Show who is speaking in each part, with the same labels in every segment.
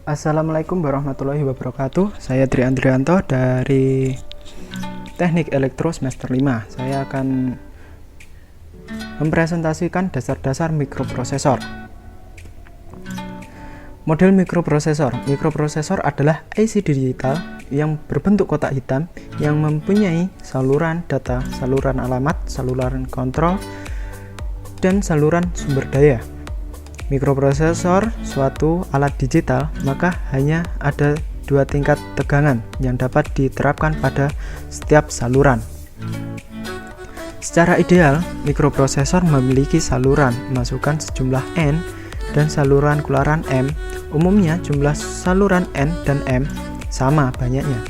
Speaker 1: Assalamualaikum warahmatullahi wabarakatuh. Saya Tri Andrianto dari Teknik Elektro semester 5. Saya akan mempresentasikan dasar-dasar mikroprosesor. Model mikroprosesor. Mikroprosesor adalah IC digital yang berbentuk kotak hitam yang mempunyai saluran data, saluran alamat, saluran kontrol, dan saluran sumber daya. Mikroprosesor suatu alat digital, maka hanya ada dua tingkat tegangan yang dapat diterapkan pada setiap saluran. Secara ideal, mikroprosesor memiliki saluran masukan sejumlah N dan saluran keluaran M. Umumnya jumlah saluran N dan M sama banyaknya.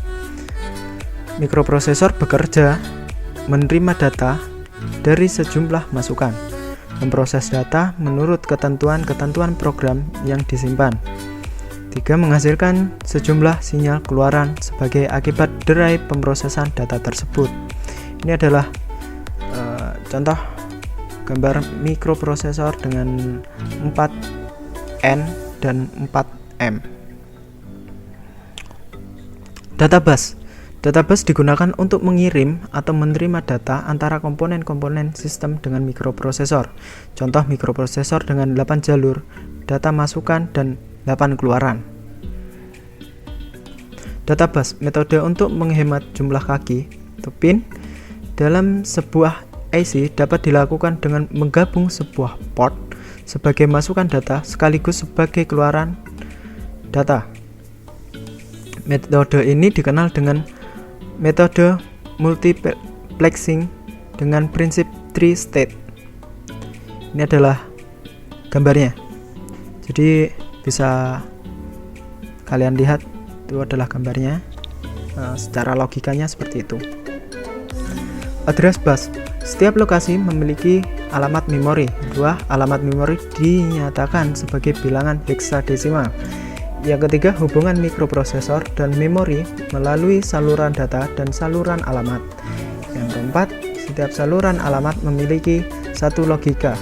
Speaker 1: Mikroprosesor bekerja menerima data dari sejumlah masukan, memproses data menurut ketentuan-ketentuan program yang disimpan. 3. Menghasilkan sejumlah sinyal keluaran sebagai akibat derai pemrosesan data tersebut. Ini adalah contoh gambar mikroprosesor dengan 4N dan 4M. Databus digunakan untuk mengirim atau menerima data antara komponen-komponen sistem dengan mikroprosesor. Contoh mikroprosesor dengan 8 jalur, data masukan dan 8 keluaran. Databus, metode untuk menghemat jumlah kaki atau pin dalam sebuah IC dapat dilakukan dengan menggabung sebuah port sebagai masukan data sekaligus sebagai keluaran data. Metode ini dikenal dengan metode multiplexing dengan prinsip 3 state. Ini adalah gambarnya. Jadi bisa kalian lihat, itu adalah gambarnya. Secara logikanya seperti itu. Address bus. Setiap lokasi memiliki alamat memori. 2. Alamat memori dinyatakan sebagai bilangan heksadesimal. Yang ketiga, hubungan mikroprosesor dan memori melalui saluran data dan saluran alamat. Yang keempat, setiap saluran alamat memiliki satu logika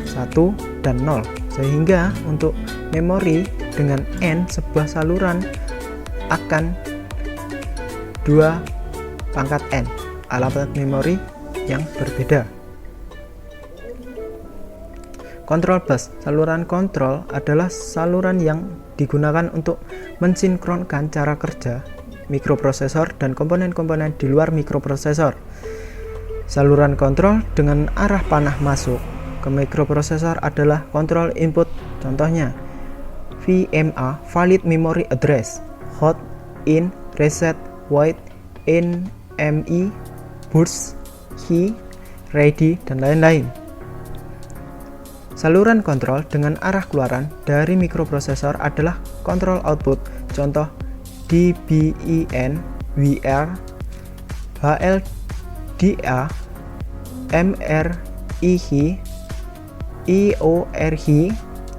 Speaker 1: 1 dan 0, sehingga untuk memori dengan N sebuah saluran akan 2 pangkat N, alamat memori yang berbeda. Kontrol bus. Saluran kontrol adalah saluran yang digunakan untuk mensinkronkan cara kerja mikroprosesor dan komponen-komponen di luar mikroprosesor. Saluran kontrol dengan arah panah masuk ke mikroprosesor adalah kontrol input. Contohnya VMA, valid memory address, hot, in, reset, wait, NME, burst, key, ready, dan lain-lain. Saluran kontrol dengan arah keluaran dari mikroprosesor adalah kontrol output. Contoh DBIN, WR, HLDA, MRIH, IORH,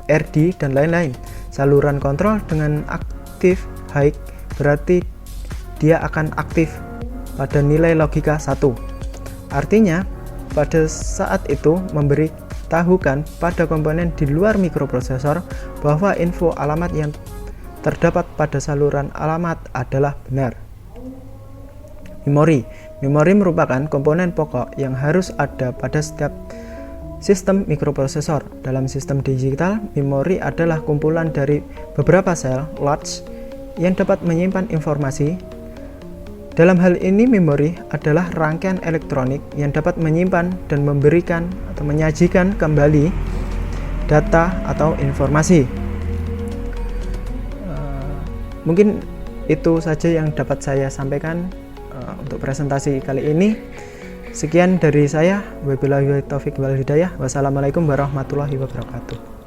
Speaker 1: RD, dan lain-lain. Saluran kontrol dengan aktif high berarti dia akan aktif pada nilai logika 1. Artinya pada saat itu memberitahukan pada komponen di luar mikroprosesor bahwa info alamat yang terdapat pada saluran alamat adalah benar. Memori merupakan komponen pokok yang harus ada pada setiap sistem mikroprosesor. Dalam sistem digital, memori adalah kumpulan dari beberapa sel latch yang dapat menyimpan informasi. Dalam hal ini, memori adalah rangkaian elektronik yang dapat menyimpan dan memberikan atau menyajikan kembali data atau informasi. Mungkin itu saja yang dapat saya sampaikan untuk presentasi kali ini. Sekian dari saya. Wabillahi taufiq wal hidayah. Wassalamualaikum warahmatullahi wabarakatuh.